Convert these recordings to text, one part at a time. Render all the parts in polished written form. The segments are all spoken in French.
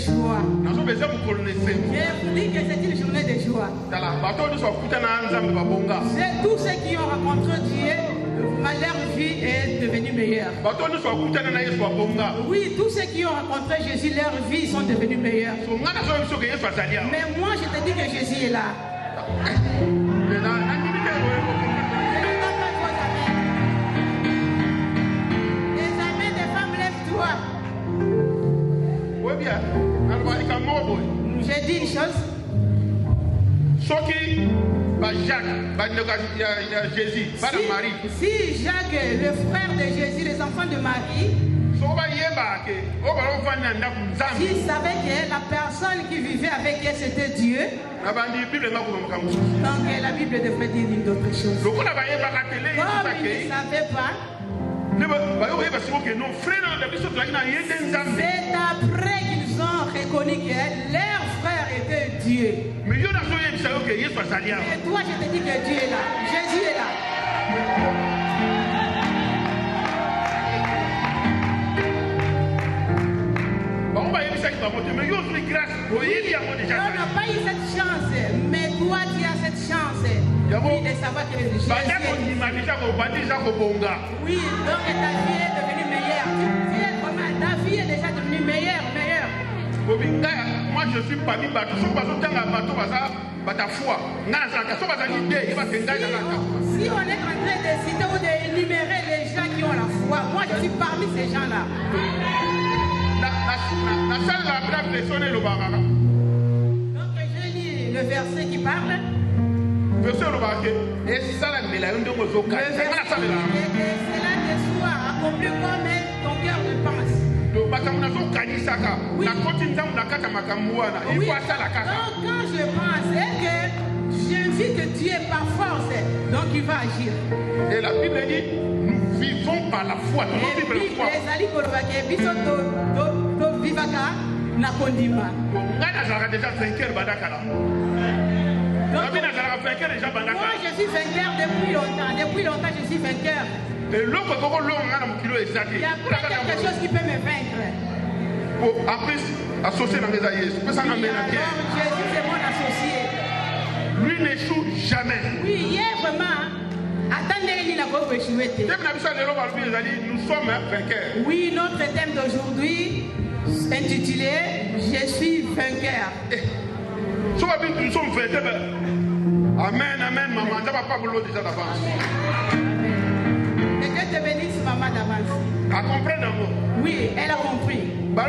joie. Je vous dis que c'est une journée de joie. C'est tous ceux qui ont rencontré Dieu, leur vie est devenue meilleure. Oui, tous ceux qui ont rencontré Jésus, leur vie sont devenus meilleurs. Mais moi, je te dis que Jésus est là. Les amis des femmes, lève-toi. J'ai dit une chose. Si Jacques, le frère de Jésus, les enfants de Marie, s'ils savaient que la personne qui vivait avec elle c'était Dieu, donc la Bible devrait dire une autre chose. Comme ils ne savaient pas, c'est après qu'ils ont reconnu que leur frère était Dieu. Et toi, je te dis que Dieu est là. Jésus est là. On n'a pas eu cette chance, mais toi, tu as cette chance. Oui, de savoir que Jésus est là. Oui, donc ta vie est devenue meilleure. Ta vie est déjà devenue meilleure. Moi je suis parmi bateau. Si on est en train de citer ou d'énumérer les gens qui ont la foi, moi je suis parmi ces gens-là. Donc je lis le verset qui parle. Le verset c'est cela te soit accompli comme ton cœur le pense. Oui. Donc quand je pense que je vis que Dieu par force, donc il va agir. Et la Bible dit, nous vivons par la foi. Nous vivons par la foi. Moi je suis vainqueur depuis longtemps. Depuis longtemps je suis vainqueur. Il n'y a pas quelque chose qui peut me vaincre. En plus, associé dans les aïeux. Jésus c'est mon associé. Lui n'échoue jamais. Oui, hier vraiment. Attendez, nous sommes vainqueurs. Oui, notre thème d'aujourd'hui intitulé Je suis vainqueur. Nous sommes vainqueurs. Amen, amen, maman. Tu n'as pas boulot déjà d'avance. Que Dieu te bénisse, maman d'avance. Elle comprend d'amour. Oui, elle a compris. La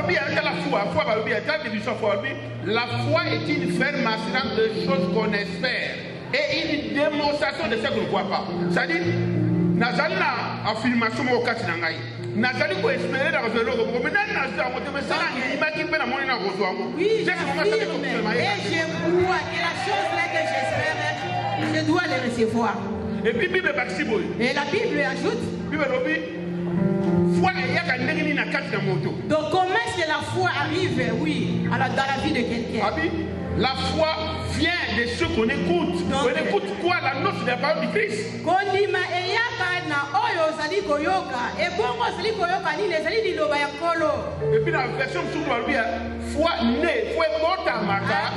foi est une ferme assurance de choses qu'on espère et une démonstration de ce qu'on ne voit pas. C'est-à-dire, Nazali na affirmation au cas d'Angaï. Nazali ko espérer dans le logo. Mais Nazali a monté mais ça il m'a dit na monena rozoamo. Oui, et je crois que la chose là que j'espère, je dois les recevoir. Et puis Bible Baxiboy. Et la Bible ajoute. Bible Lobi. Donc comment est-ce que la foi arrive, oui, dans la vie de quelqu'un? La foi vient de ce qu'on écoute. On écoute quoi? La noce de la parole du Christ. Et puis la version foi née, foi morte à Maka.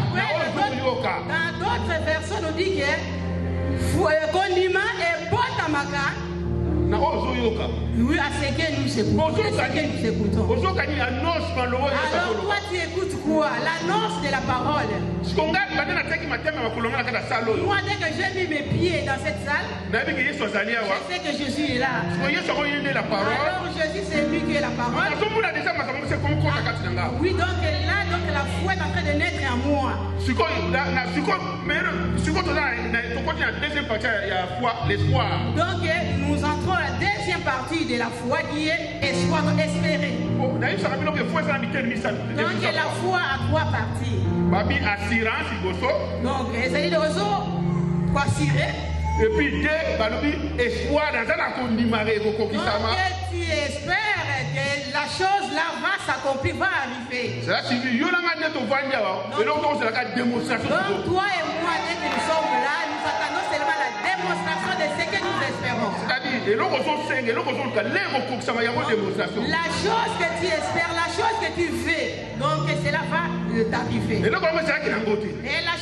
Dans d'autres versions, on dit que condiment est morte à Maka. Oui, à ce que nous écoutons. Alors toi tu écoutes quoi? L'annonce de la parole. Moi dès que j'ai mis mes pieds dans cette salle, je sais que Jésus est là. Alors Jésus c'est lui qui est la parole. Oui, donc là la foi est en train de naître en moi. Donc nous entrons à la deuxième partie de la foi qui est espoir, espérer. Donc la foi a trois parties. Donc c'est de quoi assurer. Et puis espoir dans un condimare. Donc tu espères que la chose là va s'accomplir, va arriver. Donc toi et moi dès que nous sommes là, nous attendons seulement la démonstration de ce que nous espérons. C'est-à-dire, la chose que tu espères, la chose que tu veux, donc cela va t'arriver. Et la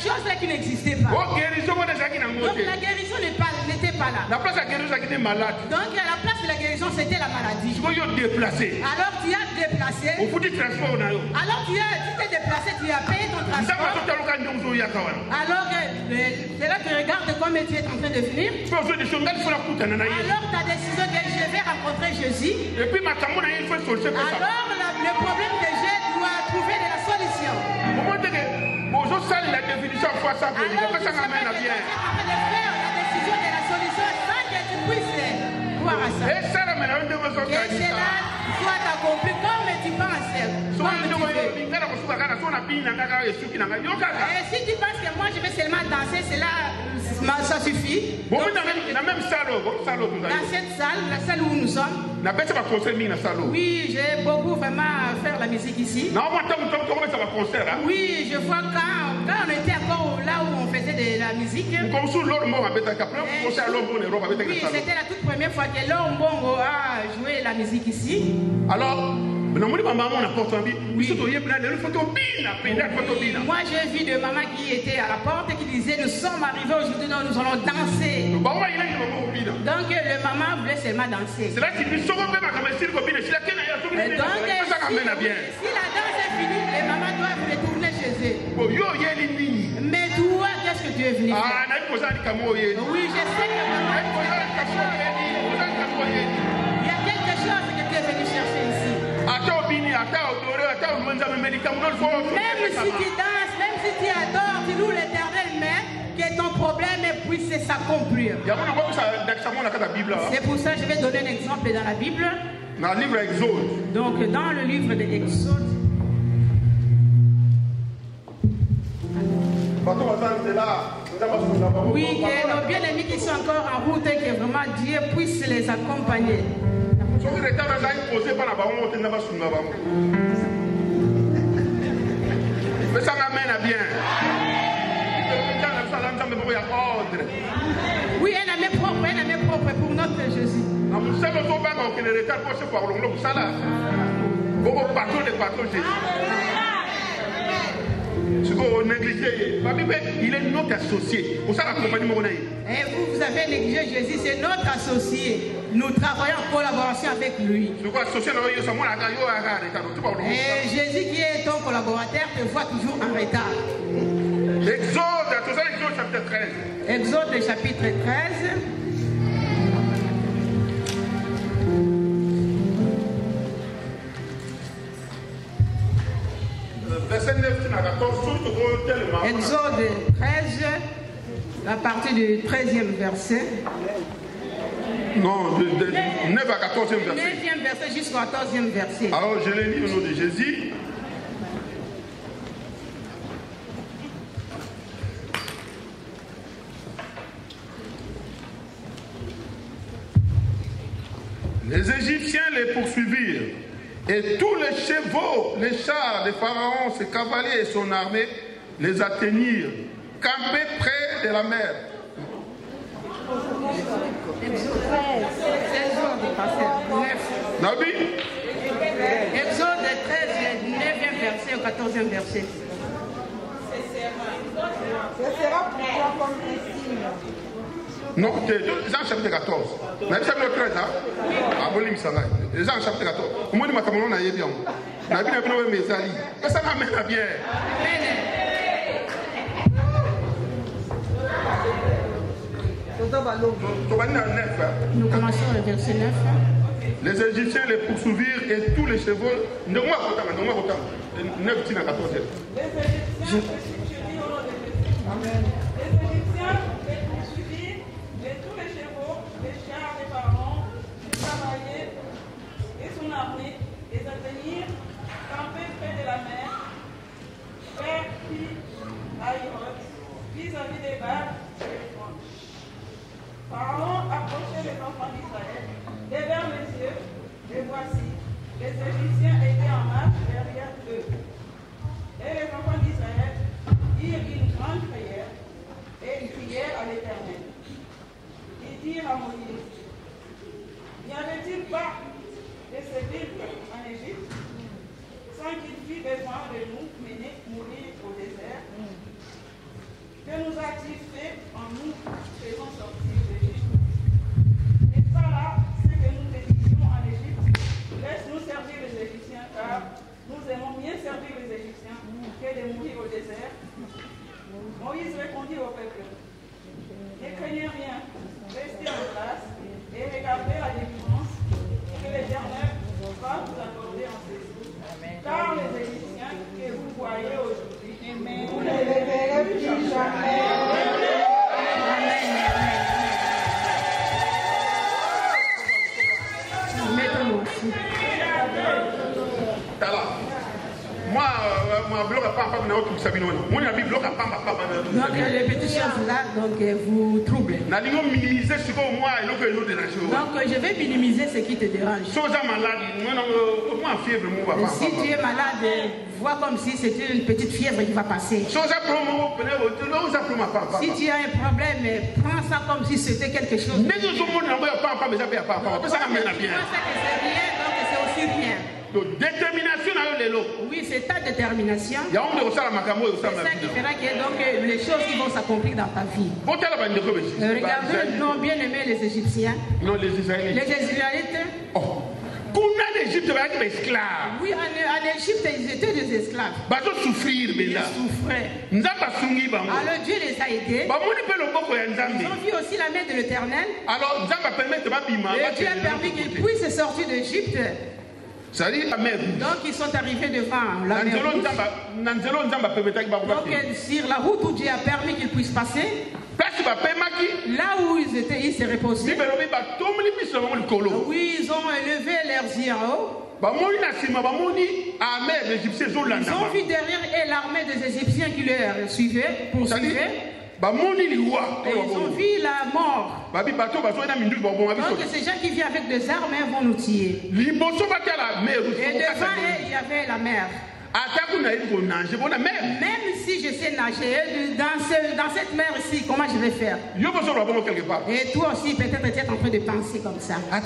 chose là qui n'existait pas. Donc la guérison n'était pas là. Donc à la place de la guérison, c'était la maladie. Alors tu as déplacé. Alors tu t'es déplacé, tu as payé ton transport. Alors cela te regarde comme tu es en train de venir. Alors ta décision que je vais rencontrer Jésus. Alors le problème que j'ai doit trouver de la solution. Alors tu savais la décision de la solution sans que tu puisses voir à ça. Et cela soit accompli comme tu penses. Et si tu penses que moi je vais seulement danser, ça suffit. Donc, dans cette salle, la salle où nous sommes, oui, j'ai beaucoup vraiment à faire la musique ici. Oui, je vois quand on était encore là où on faisait de la musique. Oui, c'était la toute première fois que Lombongo a joué la musique ici. Alors, moi j'ai vu de maman qui était à la porte et qui disait nous sommes arrivés aujourd'hui, nous allons danser. Donc le maman voulait seulement danser. Donc si la danse est finie, les mamans doivent retourner chez eux. Mais toi, qu'est-ce que tu es venu faire? Oui, je sais que maman, il y a quelque chose que tu es venu chercher ici. Même si tu danses, même si tu adores, tu loues l'Éternel, mais que ton problème puisse s'accomplir. C'est pour ça que je vais donner un exemple dans la Bible. Donc dans le livre de Exode. Oui, que nos bien-aimés qui sont encore en route et que vraiment Dieu puisse les accompagner. Oui, un ami propre pour notre Jésus. Il est notre associé. Et vous avez négligé Jésus, c'est notre associé. Nous travaillons en collaboration avec lui. Et Jésus qui est ton collaborateur te voit toujours en retard. Exode chapitre 13. Exode 13, à partir du 13e verset. Non, de 9 à 14e verset. 9e verset jusqu'au 14e verset. Alors je l'ai lu au nom de Jésus. Les Égyptiens les poursuivirent. Et tous les chevaux, les chars des pharaons, ses cavaliers et son armée les atteignirent, campés près de la mer. Exode 13, 9e verset au 14e verset. Ce sera pour toi comme un signe. Non, Jean chapitre 14. Mais chapitre 13, hein? Ah, bon, il Jean chapitre 14. Comment dit-on que on a bien? La Bible est bien, mais ça lit. Ça m'amène à bien. Nous commençons le verset 9. Les Égyptiens les poursuivirent et tous les chevaux. Ne moi pas 9 à 14. Amen. Les Égyptiens les poursuivirent et tous les chevaux, les chars des pharaons, les cavaliers et son armée les atteignirent, campés près de la mer, vers Pi-Hahiroth, vis-à-vis des Bals et des Francs. Pharaon approchait les enfants d'Israël, levèrent les yeux, et voici, les Égyptiens étaient en marche derrière eux. Et les enfants d'Israël dirent une grande prière et ils crièrent à l'Éternel. Ils dirent à Moïse, n'y avait-il pas de ces villes en Égypte? eut besoin de nous mener mourir au désert, que nous a-t-il fait en nous faisant sortir d'Égypte? N'est-ce pas là ce que nous te disions en Égypte? Laisse-nous servir les Égyptiens, car nous aimons mieux servir les Égyptiens que de mourir au désert. Moïse répondit au peuple, ne craignez rien, restez en place et regardez la délivrance que l'Éternel va vous accorder en ces jours. Car les Égyptiens que vous voyez aujourd'hui, vous ne les verrez plus jamais. Donc les petites choses là, donc vous troublent. Donc je vais minimiser ce qui te dérange. Si tu es malade, vois comme si c'était une petite fièvre qui va passer. Si tu as un problème, prends ça comme si c'était quelque chose. Donc, tu penses que c'est rien, donc c'est aussi rien. Oui, c'est ta détermination. C'est ça qui fera que donc, les choses qui vont s'accomplir dans ta vie. Regardez, non bien aimé les Égyptiens. Non, les Israélites. Les Israélites. Oh. Oui, en Égypte, ils étaient des esclaves. Ils souffraient. Alors Dieu les a aidés. Ils ont vu aussi la main de l'Éternel. Et Dieu a permis qu'ils puissent sortir d'Égypte. Donc ils sont arrivés devant la mer rouge. Donc sur la route où Dieu a permis qu'ils puissent passer, là où ils étaient, ils se reposaient. Oui, ils ont élevé leurs yeux en haut. Ils ont vu derrière eux l'armée des Égyptiens qui leur suivait, poursuivait. Et ils ont vu la mort. Donc ces gens qui viennent avec des armes vont nous tuer. Et devant eux, il y avait la mer. Même si je sais nager dans cette mer ici, comment je vais faire? Et toi aussi, peut-être tu es en train de penser comme ça. Même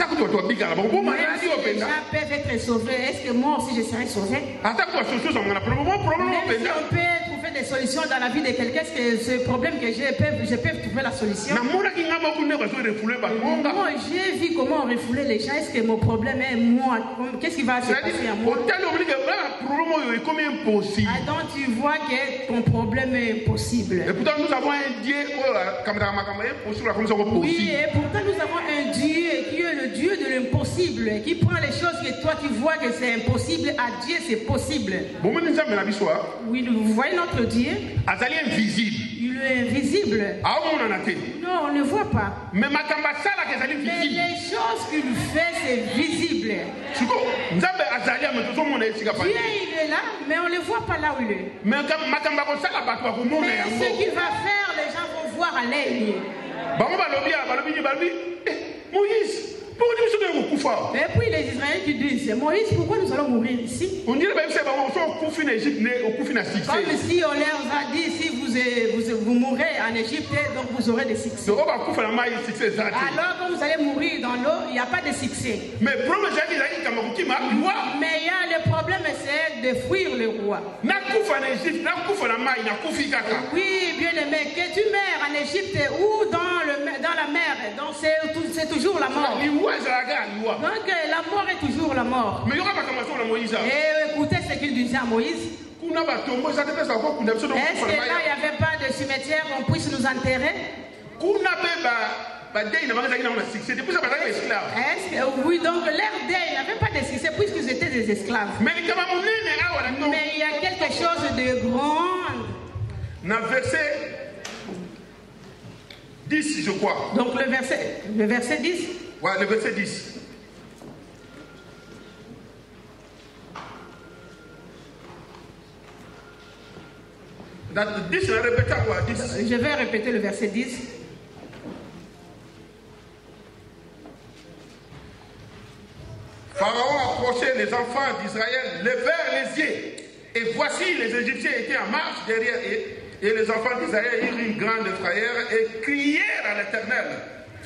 si les gens peuvent être sauvés, est-ce que moi aussi je serai sauvé? Même si on peut trouver des solutions dans la vie de quelqu'un, est-ce que ce problème que j'ai, je peux trouver la solution? Moi, j'ai vu comment on refoulait les gens. Est-ce que mon problème est moi? Qu'est-ce qui va se passer à moi? Donc tu vois que ton problème est impossible. Et pourtant nous avons un Dieu. Oui, et pourtant nous avons un Dieu qui est le Dieu de l'impossible, qui prend les choses que toi tu vois que c'est impossible, à Dieu c'est possible. Oui, vous voyez notre Dieu. Il est invisible. Non, on ne voit pas. Mais les choses qu'il fait, c'est visible. Dieu, il est là, mais on ne le voit pas là où il est. Mais ce qu'il va faire, les gens vont voir à l'œil. Moïse. Et puis les Israéliens qui disent, Moïse, pourquoi nous allons mourir ici? Comme si on leur a dit, si vous mourrez en Égypte, donc vous aurez des succès. Alors quand vous allez mourir dans l'eau, il n'y a pas de succès. Mais il y a le problème, c'est de fuir le roi. Oui, bien aimé, que tu meurs en Égypte ou dans la mer, donc c'est toujours la mort. Donc la mort est toujours la mort. Et écoutez ce qu'il disait à Moïse. Est-ce que là il n'y avait pas de cimetière où on puisse nous enterrer? Oui, donc leur deuil, il n'y avait pas de succès puisqu'ils étaient des esclaves. Mais il y a quelque chose de grand. Dans verset 10, je crois. Donc le verset 10. Ouais, le verset 10. Je vais répéter le verset 10. Pharaon approchait les enfants d'Israël, levèrent les yeux, et voici les Égyptiens étaient en marche derrière eux, et les enfants d'Israël eurent une grande frayeur et crièrent à l'Éternel.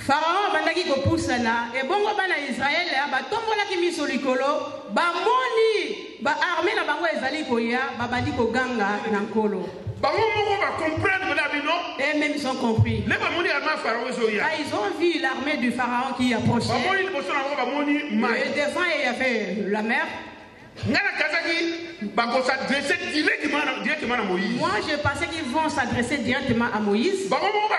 Pharaon bandaki ko pusana et bongo bana Israël ba tombola ki miso likolo ba moni ba armée na bango ezali koya ba bandi ko ganga na nkolo. Bango moko ba comprendre la bino. Et même ils ont compris. Le ba moni armée Pharaon zoya. Ils ont vu l'armée du Pharaon qui approchait. Ba moni liboso na bango ba moni mai. Et devant il y avait la mer. Moi, je pensais qu'ils vont s'adresser directement à Moïse. Alors,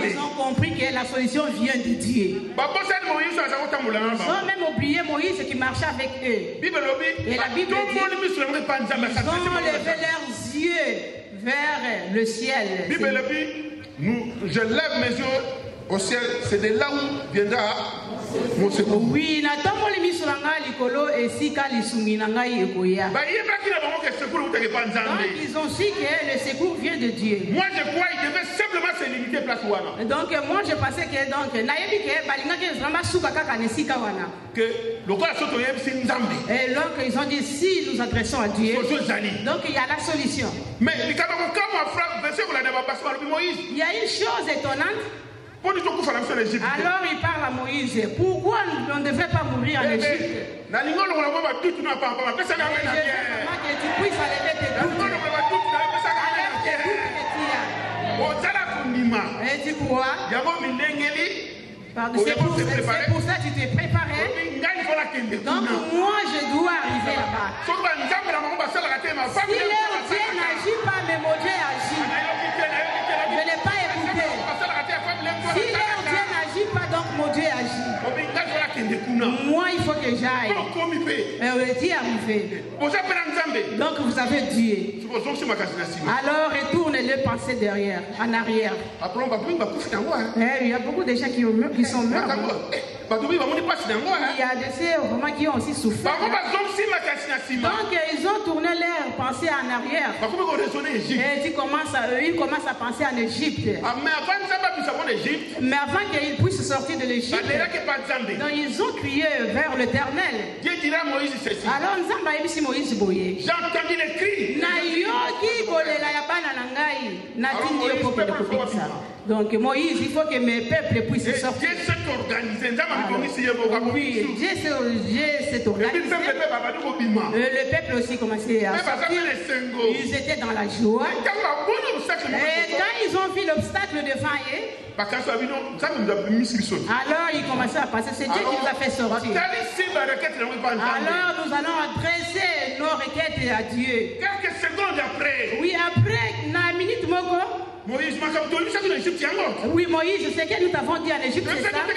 ils ont compris que la solution vient de Dieu. Ils ont même oublié Moïse qui marchait avec eux. Et la Bible dit ils ont levé leurs yeux vers le ciel. Je lève mes yeux au ciel, c'est de là où viendra mon secours. Oui, donc ils ont su que le secours vient de Dieu. Moi je crois qu'il devait simplement se limiter place wana. Donc moi je pensais que donc nayebi ke balingaki vraiment suka kaka nesika wana. Que lokola soto yebisi nzambe. Et donc ils ont dit si nous adressons à Dieu. Donc il y a la solution. Mais il y a une chose étonnante. Alors il parle à Moïse. Pourquoi on ne devrait pas mourir en Égypte? Je veux vraiment que tu puisses enlever tes doutes. Et tu crois? C'est pour ça que tu t'es préparé. Donc moi je dois arriver là-bas. Si leur Dieu n'agit pas, mais mon Dieu agit. Je n'ai pas écouté. Si leur Dieu n'agit pas, donc mon Dieu agit. Moi il faut que j'aille. Tu es arrivé. Donc vous avez Dieu. Alors retourne les pensées derrière, en arrière. Il y a beaucoup de gens qui sont morts. Il y a des sœurs vraiment qui ont aussi souffert. Donc ils ont tourné leurs pensées en arrière. Et ils commencent à penser en Égypte. Mais avant qu'ils puissent sortir de l'Égypte, donc ils ont crié vers l'Éternel. Alors Moïse boye. J'ai entendu les cris. Donc Moïse, il faut que mes peuples puissent sortir. Dieu s'est organisé. Oui, Dieu s'est organisé. Le peuple aussi commençait à sortir. Ils étaient dans la joie. Et quand ils ont vu l'obstacle devant eux, alors ils commençaient à passer. C'est Dieu qui nous a fait sortir. Alors nous allons adresser nos requêtes à Dieu. Quelques secondes après. Oui, après, na minute moko. Oui, Moïse, c'est que nous t'avons dit en Égypte, c'est ça. On ne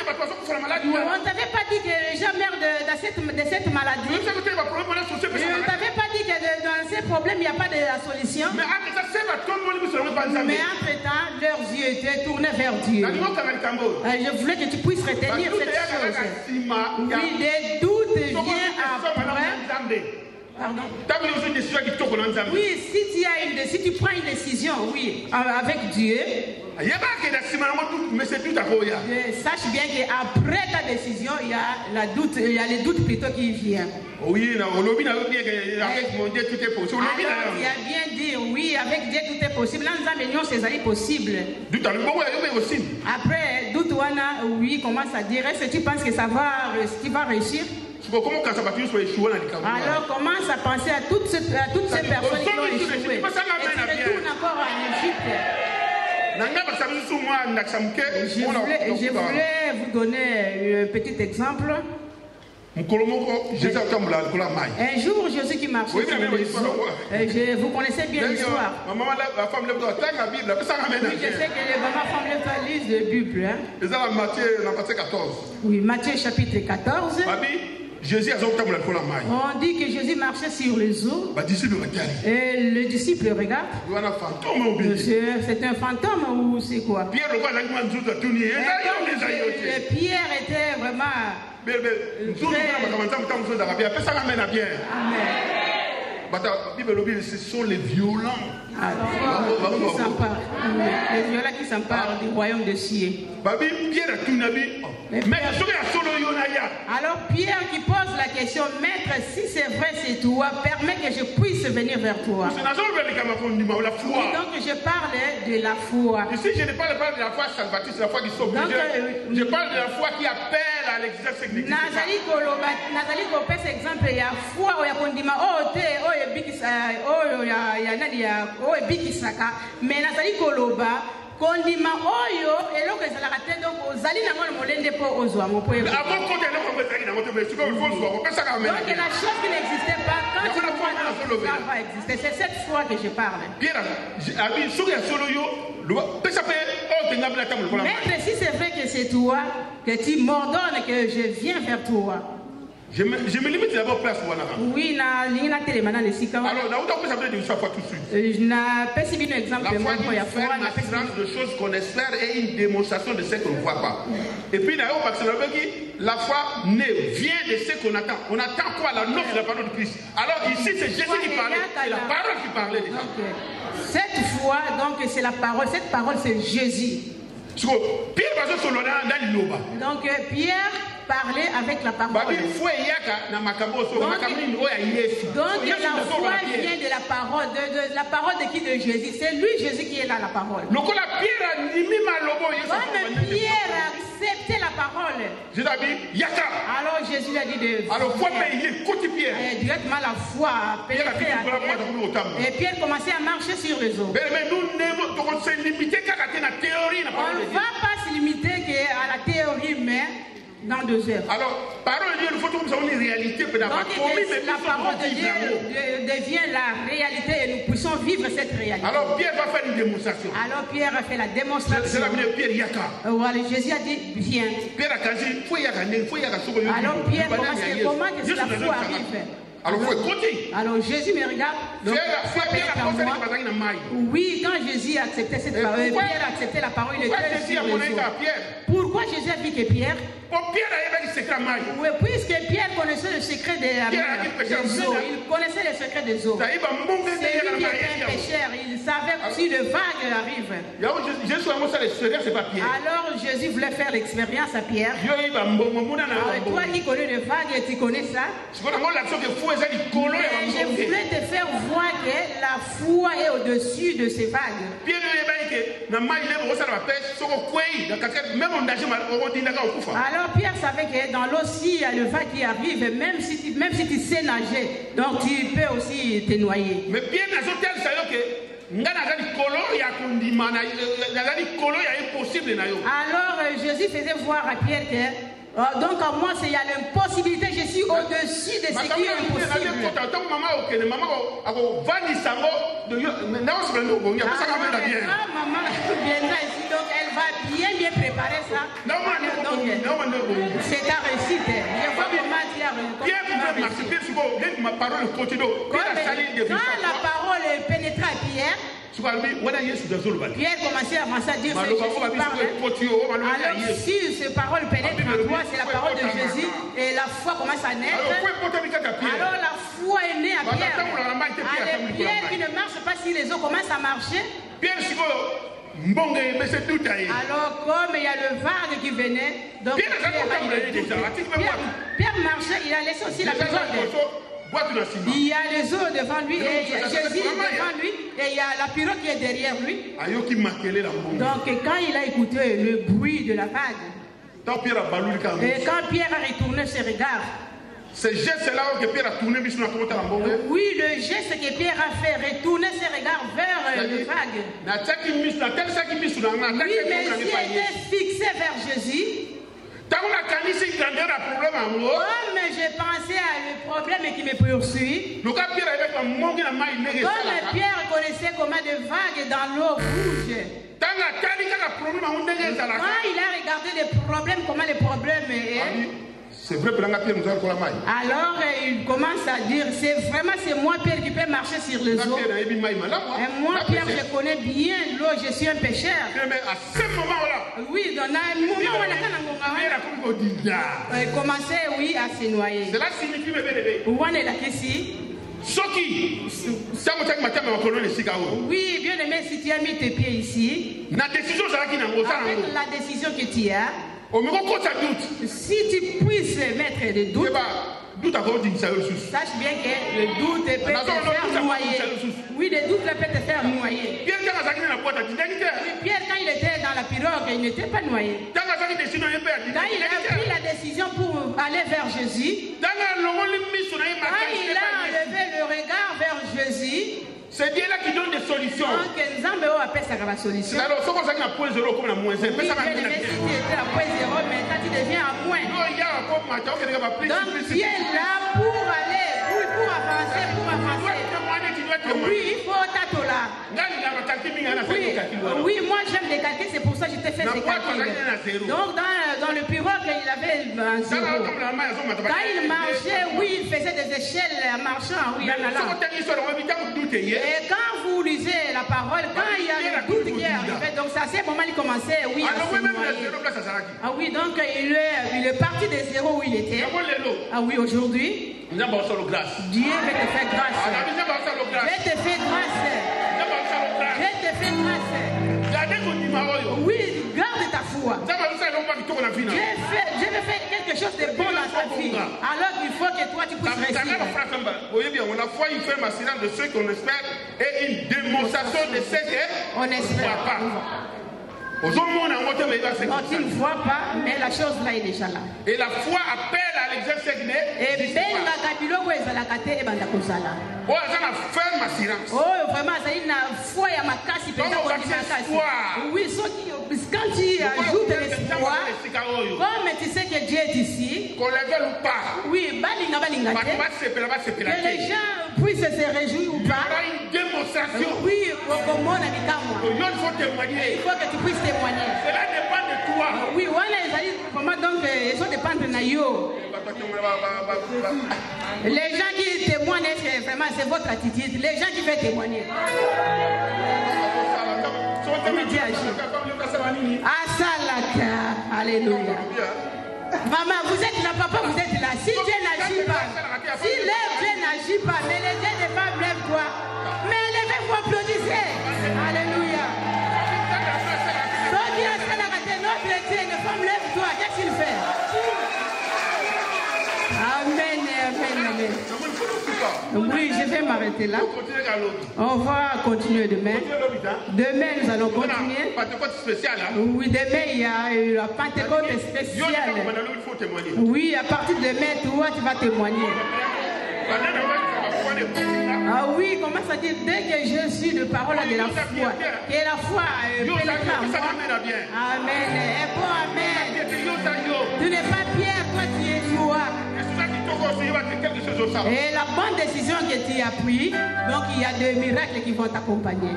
t'avait pas dit que les gens meurent de cette maladie. On ne t'avait pas dit que dans ces problèmes, il n'y a pas de solution. Mais entre-temps, leurs yeux étaient tournés vers Dieu. Je voulais que tu puisses retenir cette chose. Oui, des doutes viennent après. Pardon? Oui, si tu prends une décision, oui, avec Dieu, sache bien qu'après ta décision, il y a les doutes plutôt qui viennent. Oui, alors il a bien dit, oui, avec Dieu tout est possible. C'est possible. Après, doute, oui, commence à dire, est-ce que tu penses que tu vas réussir? Alors commence à penser à toutes ces personnes qui ont échoué. Et tu retournes encore en Égypte. Je voulais vous donner un petit exemple. Un jour, Jésus qui marchait sur les eaux. Vous connaissez bien l'histoire. Oui, je sais que les mamans femmes lisent la Bible. Oui, Matthieu chapitre 14. On dit que Jésus marchait sur les eaux. Et le disciple regarde. C'est un fantôme ou c'est quoi? Pierre était vraiment. Amen. Ce sont les violents. Les violents qui s'emparent du royaume de cieux. Alors Pierre qui pose la question, Maître, si c'est vrai c'est toi, permets que je puisse venir vers toi. Donc je parle de la foi. Ici je ne parle pas de la foi salvatrice, la foi qui sauve. Je parle de la foi qui appelle à l'existence technique. Nazali kopesa exemple ya foi oya kondima ote oye bikisa oyo ya nani ya oye bikisaka mais nazali koloba kondima oyo eloko ezalaka te donc ozali nango molende po ozwa mo po donc la chose qui n'existait pas quand tu vois ça va exister. C'est cette foi que je parle. Maître, si c'est vrai que c'est toi, que tu m'ordonnes que je viens vers toi. Je me limite d'abord place pour la. Oui, alors, je exemple. La foi est de choses qu'on espère et une démonstration de ce qu'on ne voit pas. Et puis, la foi vient de ce qu'on attend. On attend quoi? La note de la parole de Christ. Alors ici, c'est Jésus qui parlait. C'est la parole qui parlait déjà. Cette foi, donc, c'est la parole. Cette parole, c'est Jésus. Donc, Pierre parlait avec la parole. Donc la foi vient de la parole. De la parole de qui? De Jésus. C'est lui, Jésus, qui est là, la parole. Comme Pierre a accepté la parole. Alors Jésus a dit de... Alors, directement la foi. Et Pierre commençait à marcher sur les eaux. On ne va pas se limiter à la théorie, mais dans 2 heures. Alors, parole de Dieu, il faut que nous ayons une réalité. Donc, la parole de Dieu devient la réalité et nous puissions vivre cette réalité. Alors, Pierre va faire une démonstration. Alors, Pierre a fait la démonstration. C'est la Pierre Yaka. Voilà, Jésus a dit, viens. Pierre a dit, alors, Pierre commence à dire, comment que la foi arrive? Alors Jésus me regarde. Donc, oui, quand Jésus a accepté cette parole, Pierre a accepté la parole, il était sur les eaux. Pourquoi Jésus a dit que Pierre? Oui, puisque Pierre connaissait le secret des eaux, il connaissait le secret des eaux. C'est lui qui était un pécheur, il savait si le vague arrive. Alors Jésus voulait faire l'expérience à Pierre. Toi qui connais le vague, tu connais ça. Je voulais te faire voir que la foi est au-dessus de ces vagues. Alors Pierre savait que dans l'eau, s'il y a le vague qui arrive, même si tu sais nager, donc tu peux aussi te noyer. Mais Pierre n'a pas alors Jésus faisait voir à Pierre que donc à moi, il y a l'impossibilité, je suis au-dessus de ce qui est impossible. Maman viendra ici, donc elle va bien préparer ça. C'est ta réussite. Je vois comment tu as réussi. Quand la parole pénétra à Pierre, Pierre commençait à dire, c'est Jésus qui parle. Alors si cette parole pénètre en toi, c'est la parole de Jésus, et la foi commence à naître. Alors la foi est née à Pierre. Alors Pierre qui ne marche pas si les eaux commencent à marcher. Alors comme il y a le vague qui venait, donc Pierre marchait, il a laissé aussi la maison. Il y a les eaux devant lui et Jésus devant lui et il y a la pirogue qui est derrière lui. Donc quand il a écouté le bruit de la vague, et quand Pierre a retourné ses regards, ce geste-là que Pierre a tourné, oui, le geste que Pierre a fait, retourner ses regards vers le vague. Oui, mais s'il était fixé vers Jésus. Oh, mais j'ai pensé à le problème qui me poursuit. Comme Pierre connaissait comment de vagues dans l'eau rouge. Quand il a regardé les problèmes, comment les problèmes est. C'est vrai que alors il commence à dire, c'est moi Pierre qui peux marcher sur les eaux. Et moi Pierre, je connais bien l'eau, je suis un pécheur. Mais à ce moment-là, oui, dans un moment où il commençait à se noyer. Cela signifie, où on est là ici. Oui, bien aimé, si tu as mis tes pieds ici, avec la décision que tu as, si tu puisses mettre des doutes, sache bien que le doute peut te faire noyer. Oui, le doute peut te faire noyer. Pierre, quand il était dans la pirogue, il n'était pas noyé. Quand il a pris la décision pour aller vers Jésus, quand il a enlevé le regard vers Jésus, c'est Dieu là qui donne des solutions. Donc, la solution. Alors, si tu es à point zéro comme la moins zéro, oui, à point zéro, maintenant tu deviens à moins. Donc, tu es là pour aller, pour avancer, Oui, il faut t'attendre là. Oui, moi j'aime les calculs, c'est pour ça que je t'ai fait ces calculs. Donc, dans le pirogue, il avait un zéro. Quand il marchait, oui, il faisait des échelles en marchant. Oui, en allant. Et quand vous lisez la parole, quand il y a le doute qui est arrivé, donc c'est à ce moment il commençait, oui, à se noyer. Ah oui, donc il est parti de zéro où il était. Ah oui, aujourd'hui, Dieu veut te faire grâce. Dieu te fait grâce. Dieu te fait grâce. Oui, garde ta foi. Dieu veut faire quelque chose de bon dans ta vie. Alors il faut que toi tu puisses réussir. On a foi, une ferme assurance de ceux qu'on espère et une démonstration de ceux qu'on n'espère pas. Non, tu ne vois pas, mais la chose là est déjà là. Et la foi appelle à l'exercice. Et bien la kabilo ko ezala kate e banda kozala. Oh, ça na ferme assurance. Oh, vraiment ça il na foi ya makasi pesa ko makasi. Oui, quand tu ajoutes l'espoir, comme tu sais que Dieu est ici, qu'on les veut ou pas. Oui, balinga que les gens puissent se réjouir ou pas. Il y aura une démonstration. Oui, comme on a dit il faut témoigner. Il faut que tu puisses témoigner. Cela dépend de toi. Oui, voilà, comment donc ça dépend de Nayo. Les gens qui témoignent, vraiment, c'est votre attitude. Les gens qui veulent témoigner. Asalaka. Alléluia. Maman, vous êtes là, papa, vous êtes là. Si Dieu n'agit pas, si Dieu n'agit pas, mais les jeunes des femmes lèvent-toi. Mais levez-vous, applaudissez. Alléluia. Donc, il y a notre Dieu, les femmes lèvent-toi. Qu'est-ce qu'il fait? Amen, amen, amen. Oui, je vais m'arrêter là. On va continuer demain. Demain, nous allons continuer. Oui, demain, il y a la Pentecôte spéciale. Oui, à partir de demain, toi, tu vas témoigner. Ah oui, comment ça dit? Dès que je suis de parole de la foi, et la foi pénétre en moi. Amen. Et bon, amen. Tu n'es pas Pierre, toi tu es toi. Et la bonne décision que tu as prise, donc il y a des miracles qui vont t'accompagner.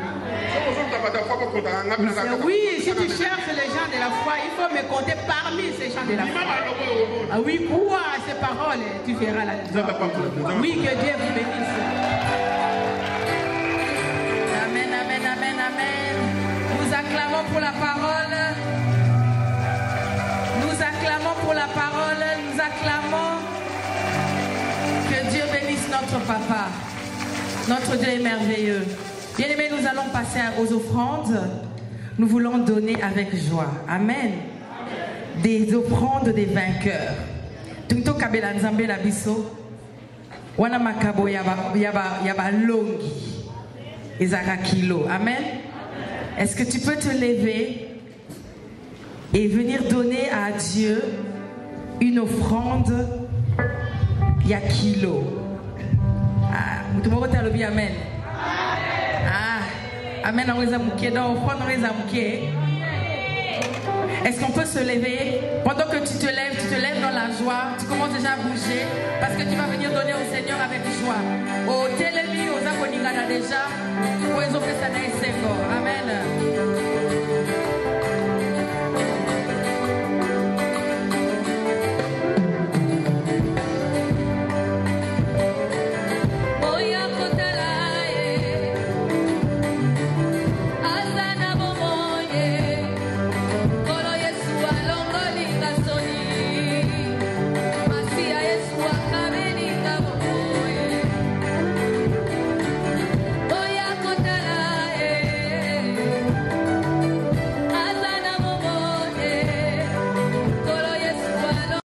Oui, si tu cherches les gens de la foi, il faut me compter parmi ces gens de la foi. Ah oui, crois à ces paroles, tu verras la victoire. Oui, que Dieu vous bénisse. Amen, amen, amen, amen. Nous acclamons pour la parole. Nous acclamons pour la parole. Nous acclamons. Que Dieu bénisse notre papa. Notre Dieu est merveilleux. Bien aimés, nous allons passer aux offrandes. Nous voulons donner avec joie. Amen. Des offrandes des vainqueurs. Tunto kabela nzambe la biso. Wana makabo yaba longi. Ezaka kilo. Amen. Est-ce que tu peux te lever et venir donner à Dieu une offrande? Il y a kilo. Ah, amen. Ah, amen. Est-ce qu'on peut se lever? Pendant que tu te lèves dans la joie, tu commences déjà à bouger parce que tu vas venir donner au Seigneur avec joie. Au télémi, aux abonnés déjà, aux Amen.